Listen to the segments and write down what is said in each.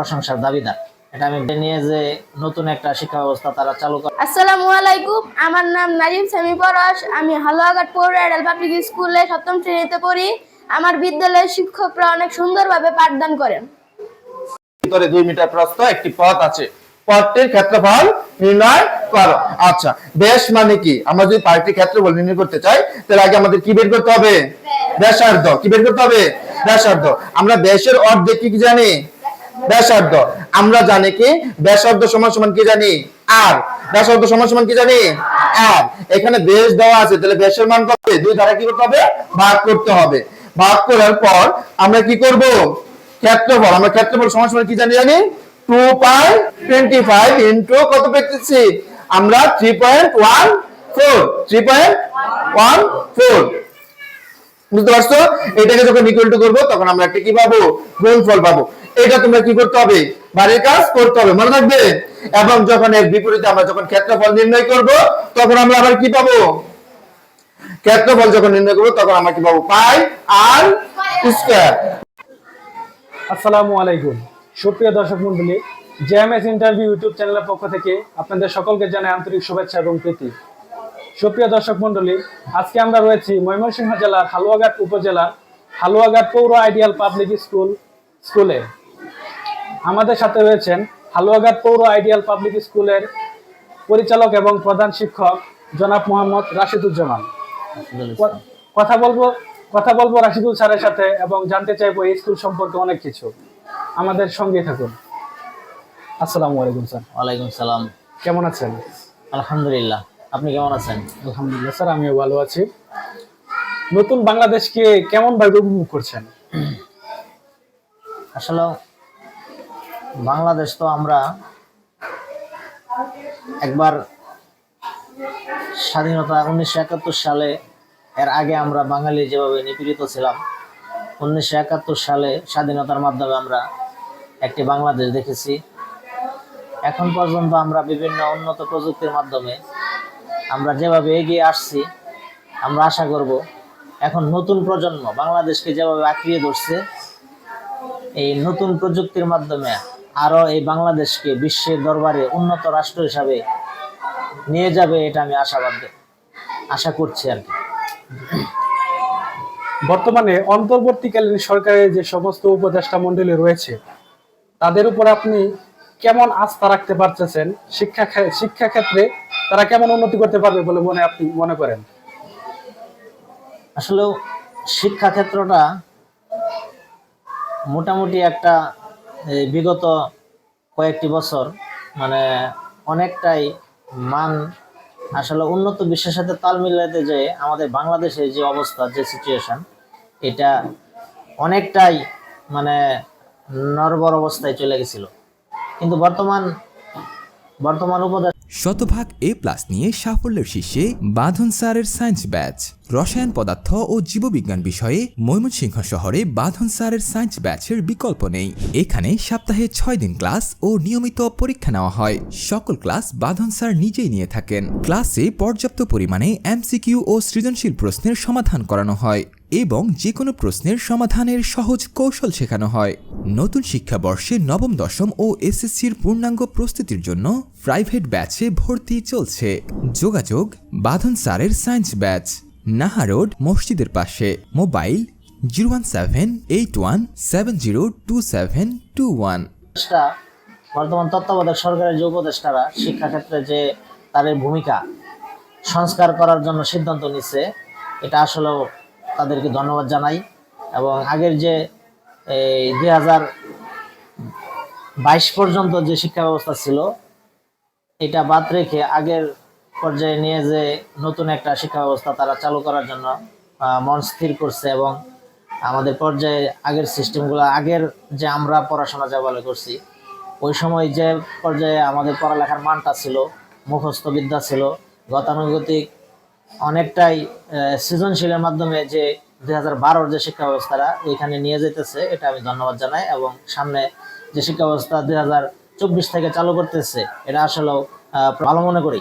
প্রশংসার দাবিদার। এটা আমি নিয়ে যে নতুন একটা শিক্ষা ব্যবস্থা তারা চালু করে। আসসালামু আলাইকুম, আমার নাম নাজিম সামি পরশ। আমি হালুয়াঘাট পৌর আইডাল পাবলিক স্কুলে 7ম শ্রেণীতে পড়ি। আমার বিদ্যালয়ের শিক্ষকরা অনেক সুন্দরভাবে পাঠদান করেন। ভিতরে 2 মিটার প্রস্থ একটি পথ আছে, পথটির ক্ষেত্রফল নির্ণয় করো। আচ্ছা, ব্যাস মানে কি? আমরা যদি পার্টির ক্ষেত্রফল নির্ণয় করতে চাই তাহলে আগে আমাদের কি বের করতে হবে? ব্যাসার্ধ। কি বের করতে হবে? ব্যাসার্ধ। আমরা ব্যাসের অর্ধেক কি জানি? ব্যাসার্ধ। আমরা জানি কি ব্যাসার্ধ সমান সমান কি জানি? আর। ব্যাসার্ধ সমান সমান কি জানি? আর। এখানে ব্যাস দেওয়া আছে, তাহলে ব্যাসের মান কত? 2 দ্বারা কি করতে হবে? ভাগ করতে হবে। ভাগ করার পর আমরা কি করব? ক্ষেত্রফল। আমরা ক্ষেত্রফল সমান সমান কি জানি? 2 পাই 25 ইনটু কত পেতেছি আমরা? 3.14। বুঝতে পারছো? এটাকে যখন ইকুয়াল টু করবো তখন আমরা একটা কি পাবো? গুণফল পাবো। এটা তোমরা কি করতে হবে? বাড়ির কাজ করতে হবে, মনে রাখবে। এবং যখন এর বিপরীতে আমরা যখন ক্ষেত্রফল নির্ণয় করব তখন আমরা আবার কি পাবো? ক্ষেত্রফল যখন নির্ণয় করবো তখন আমরা কি পাবো? পাই আর স্কয়ার। আসসালামু আলাইকুম সুপ্রিয় দর্শক মণ্ডলী, জেএমএস ইন্টারভিউ ইউটিউব চ্যানেলের পক্ষ থেকে আপনাদের সকলকে জানাই আন্তরিক শুভেচ্ছা এবং প্রীতি। সুপ্রিয় দর্শক মণ্ডলী, আজকে আমরা রয়েছি ময়মনসিংহ জেলার হালুয়াঘাট উপজেলার হালুয়াঘাট পৌর আইডিয়াল পাবলিক স্কুলে। আমাদের সাথে রয়েছেন হালুয়াঘাট পৌর আইডিয়াল পাবলিক স্কুলের পরিচালক এবং প্রধান শিক্ষক জনাব মোহাম্মদ রাশিদুজ্জামান। কথা বলবো রাশিদুল স্যারের সাথে এবং জানতে চাইবো এই স্কুল সম্পর্কে অনেক কিছু। আমাদের সঙ্গে থাকুন। আসসালামু আলাইকুম স্যার। ওয়ালাইকুম সালাম। কেমন আছেন? আলহামদুলিল্লাহ, আপনি কেমন আছেন? আলহামদুলিল্লাহ স্যার, আমিও ভালো আছি। নতুন বাংলাদেশকে কেমন ভাবে উপভোগ করছেন? আসলে বাংলাদেশ তো আমরা একবার স্বাধীনতা 1971 সালে, এর আগে আমরা বাঙালি যেভাবে নিপীড়িত ছিলাম, 1971 সালে স্বাধীনতার মাধ্যমে আমরা একটি বাংলাদেশ দেখেছি। এখন পর্যন্ত আমরা বিভিন্ন উন্নত প্রযুক্তির মাধ্যমে আমরা যেভাবে এগিয়ে আসছি, আমরা আশা করব এখন নতুন প্রজন্ম বাংলাদেশকে যেভাবে আঁকড়িয়ে ধরছে, এই নতুন প্রযুক্তির মাধ্যমে আরও এই বাংলাদেশকে বিশ্বের দরবারে উন্নত রাষ্ট্র হিসাবে নিয়ে যাবে, এটা আমি আশা করছি আর কি। বর্তমানে অন্তর্বর্তীকালীন সরকারের যে সমস্ত উপদেষ্টা মণ্ডলী রয়েছে তাদের উপর আপনি কেমন আস্থা রাখতে পারতেছেন? শিক্ষা ক্ষেত্রে তারা কেমন উন্নতি করতে পারবে বলে আপনি মনে করেন? আসলে শিক্ষা ক্ষেত্রটা মোটামুটি একটা বিগত কয়েকটি বছর মানে অনেকটাই মান আসলে উন্নত বিশ্বের সাথে তাল মিলাতে যে আমাদের বাংলাদেশের যে অবস্থা, যে সিচুয়েশন, এটা অনেকটাই মানে নড়বড় অবস্থায় চলে গেছিল। কিন্তু বর্তমান উপদেশ শতভাগ A+ নিয়ে সাফল্যের শীর্ষে বাঁধন স্যারের সায়েন্স ব্যাচ। রসায়ন পদার্থ ও জীববিজ্ঞান বিষয়ে ময়মনসিংহ শহরে বাঁধন স্যারের সায়েন্স ব্যাচের বিকল্প নেই। এখানে সপ্তাহে 6 দিন ক্লাস ও নিয়মিত পরীক্ষা নেওয়া হয়। সকল ক্লাস বাঁধন স্যার নিজেই নিয়ে থাকেন। ক্লাসে পর্যাপ্ত পরিমাণে MCQ ও সৃজনশীল প্রশ্নের সমাধান করানো হয় এবং যে কোনো প্রশ্নের সমাধানের সহজ কৌশল শেখানো হয়। নতুন শিক্ষাবর্ষে নবম, দশম ও SSCর পূর্ণাঙ্গ প্রস্তুতির জন্য প্রাইভেট ব্যাচে ভর্তি চলছে। যোগাযোগ বাঁধন স্যারের সায়েন্স ব্যাচ, নাহা রোড, মসজিদের পাশে। মোবাইল 01781702721। বর্তমান তত্ত্বাবধায়ক সরকারের যে উপদেষ্টারা শিক্ষাক্ষেত্রে যে তাদের ভূমিকা সংস্কার করার জন্য সিদ্ধান্ত নিচ্ছে, এটা আসলেও তাদেরকে ধন্যবাদ জানাই। এবং আগের যে 2022 পর্যন্ত যে শিক্ষা ব্যবস্থা ছিল, এটা বাদ রেখে আগের পর্যায়ে নিয়ে যে নতুন একটা শিক্ষা ব্যবস্থা তারা চালু করার জন্য মন স্থির করছে। এবং আমাদের পর্যায়ে আগের সিস্টেমগুলো, আগের যে আমরা পড়াশোনা যা বলে করছি, ওই সময় যে পর্যায়ে আমাদের পড়ালেখার মানটা ছিল, মুখস্থ বিদ্যা ছিল, গতানুগতিক অনেকটাই সৃজনশীলের মাধ্যমে যে 2012 যে শিক্ষা ব্যবস্থাটা ওইখানে নিয়ে যেতেছে, এটা আমি ধন্যবাদ জানাই। এবং সামনে যে শিক্ষা ব্যবস্থা 2024 থেকে চালু করতেছে, এটা আসলেও ভালো মনে করি।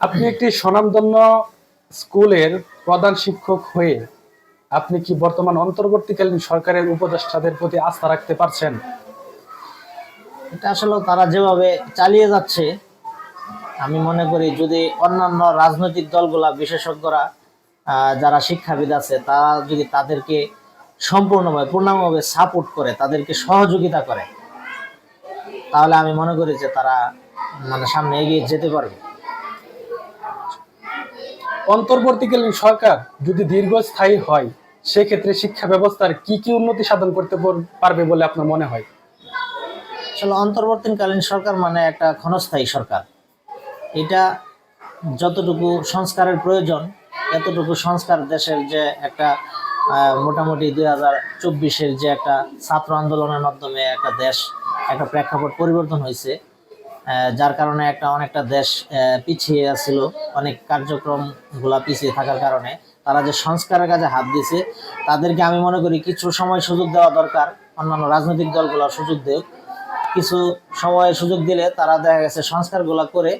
আপনি একটি স্বনামধন্য স্কুলের প্রধান শিক্ষক হয়ে আপনি কি বর্তমান অন্তর্বর্তীকালীন সরকারের উপদেষ্টাদের প্রতি আস্থা রাখতে পারছেন? এটা আসলে তারা যেভাবে চালিয়ে যাচ্ছে, আমি মনে করি যদি অন্যান্য রাজনৈতিক দলগুলা, বিশেষজ্ঞরা, যারা শিক্ষাবিদ আছে, তারা যদি তাদেরকে সম্পূর্ণভাবে পূর্ণাঙ্গভাবে সাপোর্ট করে, তাদেরকে সহযোগিতা করে, তাহলে আমি মনে করি যে তারা মানে সামনে এগিয়ে যেতে পারবে। অন্তর্বর্তীকালীন সরকার যদি দীর্ঘস্থায়ী হয়, সেক্ষেত্রে শিক্ষা ব্যবস্থার কি কি উন্নতি সাধন করতে পারবে বলে আপনার মনে হয়? আসলে অন্তর্বর্তীকালীন সরকার মানে একটা ক্ষণস্থায়ী সরকার। এটা যতটুকু সংস্কারের প্রয়োজন, এতটুকু সংস্কার দেশের যে একটা মোটামুটি 2024-এর যে একটা ছাত্র আন্দোলনের মাধ্যমে একটা দেশ, একটা প্রেক্ষাপট পরিবর্তন হয়েছে, যার কারণে অনেকটা দেশ পিছিয়ে আছিল, অনেক কার্যক্রমগুলা পিছিয়ে থাকার কারণে তারা যে সংস্কারের কাজে হাত দিয়েছে, তাদেরকে আমি মনে করি কিছু সময় সুযোগ দেওয়া দরকার। অন্যান্য রাজনৈতিক দলগুলো সুযোগ দেয়, কিছু সময় সুযোগ দিলে তারা দেখা গেছে সংস্কারগুলো করে।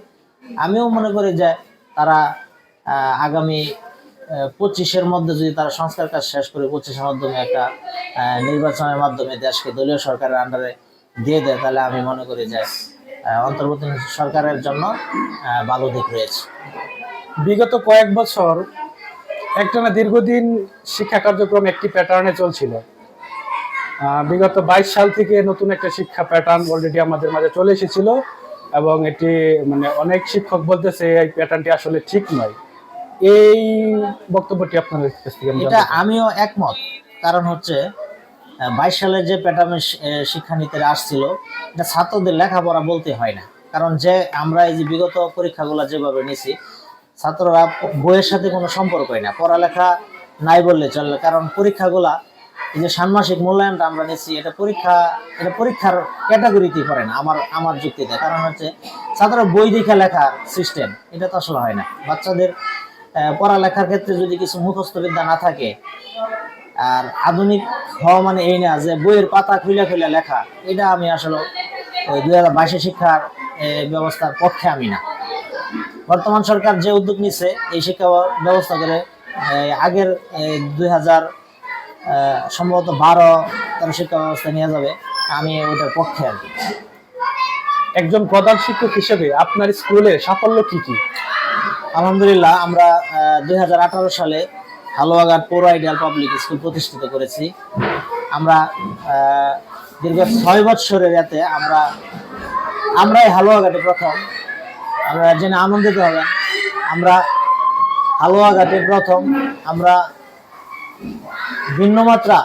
আমিও মনে করি যে তারা আগামী 25-এর মধ্যে যদি তারা সংস্কার কাজ শেষ করে 25-এর মাধ্যমে একটা নির্বাচনের মাধ্যমে দেশকে দলীয় সরকারের আন্ডারে দিয়ে দেয়, তাহলে আমি মনে করি যে অন্তর্বর্তী সরকারের জন্য ভালো দিক রয়েছে। বিগত কয়েক বছর একটানা দীর্ঘদিন শিক্ষা কার্যক্রম একটি প্যাটার্নে চলছিল। বিগত 22 সাল থেকে নতুন একটা শিক্ষা প্যাটার্ন অলরেডি আমাদের মাঝে চলে এসেছিল, এবং এটি মানে অনেক শিক্ষক বলতেছে এই প্যাটার্নটি আসলে ঠিক নয়। এই বক্তব্যটি আপনার কাছ থেকে আমি এটা জানতে চাই। আমিও একমত। কারণ হচ্ছে 22 সালে যে প্যাটার্নের শিক্ষানীতিরা আসছিল, এটা ছাত্রদের লেখাপড়া বলতে হয় না। কারণ যে আমরা এই যে বিগত পরীক্ষাগুলো যেভাবে নিছি, ছাত্ররা বইয়ের সাথে কোনো সম্পর্কই না, পড়ালেখা নাই বললে চলে। কারণ পরীক্ষাগুলা, এই যে ষান্মাসিক মূল্যায়নটা আমরা নিচ্ছি, এটা পরীক্ষার ক্যাটাগরিতেই পড়ে না আমার যুক্তিতে। কারণ হচ্ছে ছাত্ররা বই দেখে লেখার সিস্টেম, এটা তো আসলে হয় না। বাচ্চাদের পড়ালেখার ক্ষেত্রে যদি কিছু মুখস্থ বিদ্যা না থাকে, আর আধুনিক হওয়া মানে এই না যে বইয়ের পাতা খুলে খুলে লেখা, এটা আমি আসলে ওই 2022 শিক্ষার ব্যবস্থার পক্ষে আমি না। বর্তমান সরকার যে উদ্যোগ নিচ্ছে এই শিক্ষা ব্যবস্থা করে, আগের 2000 সম্ভবত 12-13 শিক্ষা ব্যবস্থা নিয়ে যাবে, আমি ওইটার পক্ষে আর কি। একজন প্রধান শিক্ষক হিসেবে আপনার স্কুলের সাফল্য কি কি? আলহামদুলিল্লাহ, আমরা 2018 সালে হালুয়াঘাট পৌর আইডিয়াল পাবলিক স্কুল প্রতিষ্ঠিত করেছি। আমরা দীর্ঘ 6 বছরের এতে আমরাই হালুয়াঘাটে প্রথম। আমরা জেনে আনন্দিত হবেন, আমরা হালুয়াঘাটে প্রথম। আমরা ভিন্নমাত্রা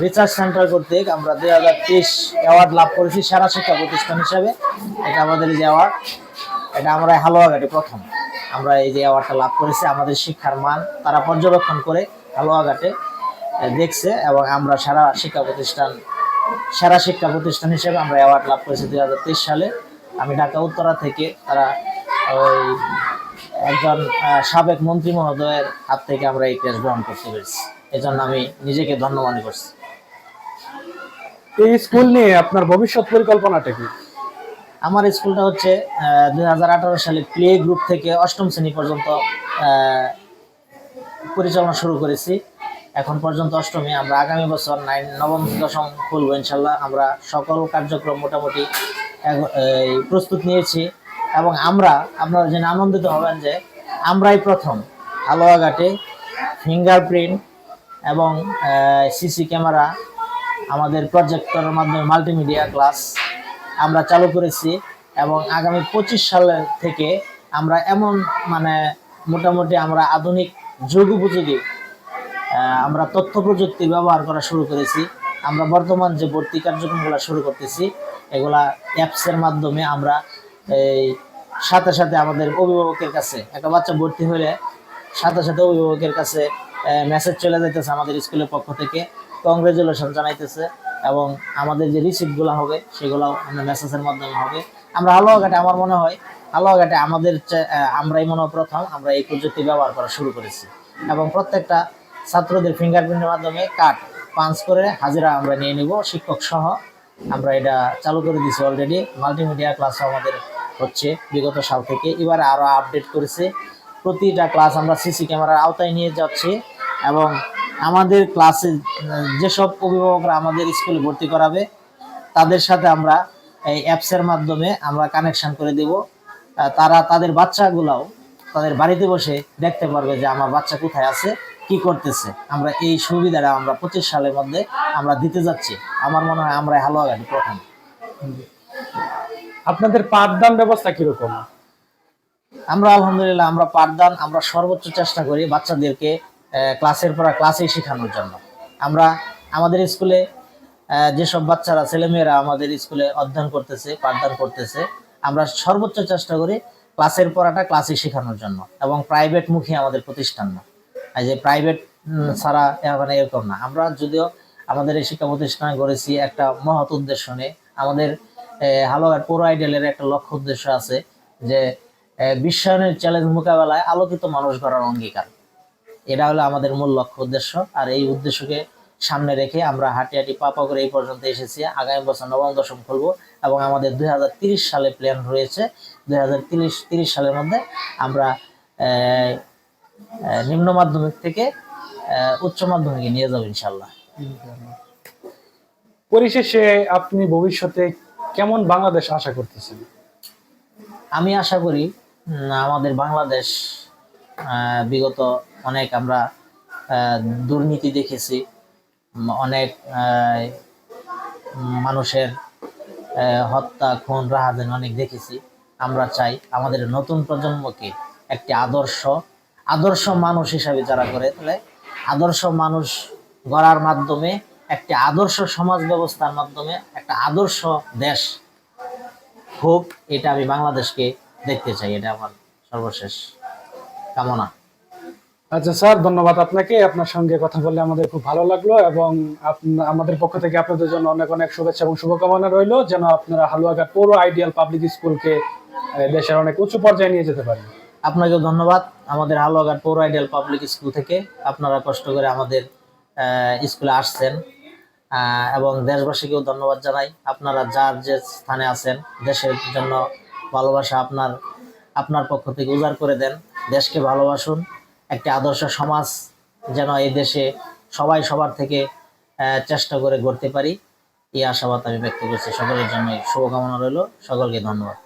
রিসার্চ সেন্টার কর্তৃক আমরা 2023 অ্যাওয়ার্ড লাভ করেছি সেরা শিক্ষা প্রতিষ্ঠান হিসেবে। এটা আমাদের যে অ্যাওয়ার্ড, এটা আমরা হালুয়াঘাটে প্রথম। আমরা এই যে অ্যাওয়ার্ডটা লাভ করেছি, আমাদের শিক্ষার মান তারা পর্যবেক্ষণ করে হালুয়াঘাটে দেখছে, এবং আমরা সেরা শিক্ষা প্রতিষ্ঠান হিসেবে আমরা অ্যাওয়ার্ড লাভ করেছি 2023 সালে। আমি ঢাকা উত্তরা থেকে, তারা ওই একজন সাবেক মন্ত্রী মহোদয়ের হাত থেকে আমরা এই ক্রেস্ট গ্রহণ করতে পেরেছি। এই জন্য আমি নিজেকে ধন্য মনে করছি। এই স্কুল নিয়ে আপনার ভবিষ্যৎ পরিকল্পনাটা কি? আমার স্কুলটা হচ্ছে 2018 সালে প্লে গ্রুপ থেকে 8ম শ্রেণী পর্যন্ত পরিচালনা শুরু করেছি। এখন পর্যন্ত 8ম। আমরা আগামী বছর 9ম 10ম খুলবো ইনশাল্লাহ। আমরা সকল কার্যক্রম মোটামুটি প্রস্তুত নিয়েছি, এবং আপনারা জেনে আনন্দিত হবেন যে আমরাই প্রথম হালুয়াঘাটে ফিঙ্গারপ্রিন্ট এবং সিসি ক্যামেরা, আমাদের প্রজেক্টরের মাধ্যমে মাল্টিমিডিয়া ক্লাস আমরা চালু করেছি। এবং আগামী 25 সালের থেকে আমরা এমন মানে মোটামুটি আমরা আধুনিক যুগ উপযোগী আমরা তথ্য প্রযুক্তি ব্যবহার করা শুরু করেছি। আমরা বর্তমান যে ভর্তি কার্যক্রমগুলো শুরু করতেছি, এগুলা অ্যাপসের মাধ্যমে আমরা এই সাথে সাথে আমাদের অভিভাবকের কাছে, একটা বাচ্চা ভর্তি হলে সাথে সাথে অভিভাবকের কাছে মেসেজ চলে যাইতেছে আমাদের স্কুলের পক্ষ থেকে, কংগ্রেচুলেশন জানাইতেছে, এবং আমাদের যে রিসিপ্টগুলো হবে সেগুলো আমরা মেসেজের মাধ্যমে হবে। আমরা হালুয়াঘাটে, আমার মনে হয় হালুয়াঘাটে আমরাই মনে হয় প্রথম আমরা এই প্রযুক্তি ব্যবহার করা শুরু করেছি। এবং প্রত্যেকটা ছাত্রদের ফিঙ্গারপ্রিন্টের মাধ্যমে কার্ড পাঞ্চ করে হাজিরা আমরা নিয়ে নিব, শিক্ষক সহ। আমরা এটা চালু করে দিয়েছি অলরেডি। মাল্টিমিডিয়া ক্লাস আমাদের হচ্ছে বিগত সাল থেকে, এবারে আরও আপডেট করেছে। প্রতিটা ক্লাস আমরা সিসি ক্যামেরার আওতায় নিয়ে যাচ্ছি, এবং আমাদের ক্লাসে যেসব অভিভাবকরা আমাদের স্কুলে ভর্তি করাবে তাদের সাথে আমরা এই অ্যাপসের মাধ্যমে আমরা কানেকশন করে দিব। তারা তাদের বাচ্চাগুলাও তাদের বাড়িতে বসে দেখতে পারবে যে আমার বাচ্চা কোথায় আছে, কি করতেছে। আমরা এই সুবিধাটা আমরা 25 সালের মধ্যে আমরা দিতে যাচ্ছি। আমার মনে হয় আমরা হালুয়াঘাটে প্রথম। আপনাদের পাঠদান ব্যবস্থা কিরকম? আমরা আলহামদুলিল্লাহ আমরা পাঠদান আমরা সর্বোচ্চ চেষ্টা করি বাচ্চাদেরকে ক্লাসের পর ক্লাসে শেখানোর জন্য। আমরা আমাদের স্কুলে যেসব বাচ্চারা ছেলেমেয়েরা আমাদের স্কুলে অধ্যয়ন করতেছে, পাঠদান করতেছে, আমরা সর্বোচ্চ চেষ্টা করি ক্লাসের পড়াটা ক্লাসে শেখানোর জন্য। এবং প্রাইভেট মুখী আমাদের প্রতিষ্ঠান না, এই যে প্রাইভেট ছাড়া এখন এরকম না। আমরা যদিও আমাদের এই শিক্ষা প্রতিষ্ঠান করেছি একটা মহৎ উদ্দেশ্য নিয়ে। আমাদের হালুয়াঘাট পৌর আইডিয়ালের একটা লক্ষ্য উদ্দেশ্য আছে যে বিশ্বায়নের চ্যালেঞ্জ মোকাবেলায় আলোকিত মানুষ গড়ার অঙ্গীকার। এটা হলো আমাদের মূল লক্ষ্য উদ্দেশ্য। আর এই উদ্দেশ্যকে সামনে রেখে আমরা হাঁটি হাঁটি পা পা করে এই পর্যন্ত এসেছি। আগামী বছর নবম দশম খুলবো এবং আমাদের 2030 সালে প্ল্যান রয়েছে 2030 সালের মধ্যে আমরা নিম্ন মাধ্যমিক থেকে উচ্চ মাধ্যমিকে নিয়ে যাবো ইনশাল্লাহ। পরিশেষে আপনি ভবিষ্যতে কেমন বাংলাদেশ আশা করতেছেন? আমি আশা করি আমাদের বাংলাদেশ বিগত অনেক আমরা দুর্নীতি দেখেছি, অনেক মানুষের হত্যা খুন রাহাজানি অনেক দেখেছি। আমরা চাই আমাদের নতুন প্রজন্মকে একটি আদর্শ মানুষ হিসাবে যারা করে তোলে, আদর্শ মানুষ গড়ার মাধ্যমে একটি আদর্শ সমাজ ব্যবস্থার মাধ্যমে একটা আদর্শ দেশ হোক, এটা আমি বাংলাদেশকে দেখতে চাই। এটা আমার সর্বশেষ কামনা। আচ্ছা স্যার, ধন্যবাদ আপনাকে। আপনার সঙ্গে কথা বললে আমাদের খুব ভালো লাগলো এবং আমাদের পক্ষ থেকে আপনাদের জন্য অনেক অনেক শুভেচ্ছা এবং শুভকামনা রইলো, যেন আপনারা হালুয়াঘাট পৌর আইডিয়াল পাবলিক স্কুলকে দেশের অনেক উঁচু পর্যায়ে নিয়ে যেতে পারেন। আপনাকেও ধন্যবাদ। আমাদের হালুয়াঘাট পৌর আইডিয়াল পাবলিক স্কুল থেকে আপনারা কষ্ট করে আমাদের স্কুলে আসছেন এবং দেশবাসীকেও ধন্যবাদ জানাই। আপনারা যার যে স্থানে আছেন দেশের জন্য ভালোবাসা আপনার পক্ষ থেকে উজাড় করে দেন। দেশকে ভালোবাসুন, একটি আদর্শ সমাজ যেন এই দেশে সবাই সবার থেকে চেষ্টা করে গড়তে পারি, এই আশাবাদ আমি ব্যক্ত করছি। সকলের জন্য শুভকামনা রইল, সকলকে ধন্যবাদ।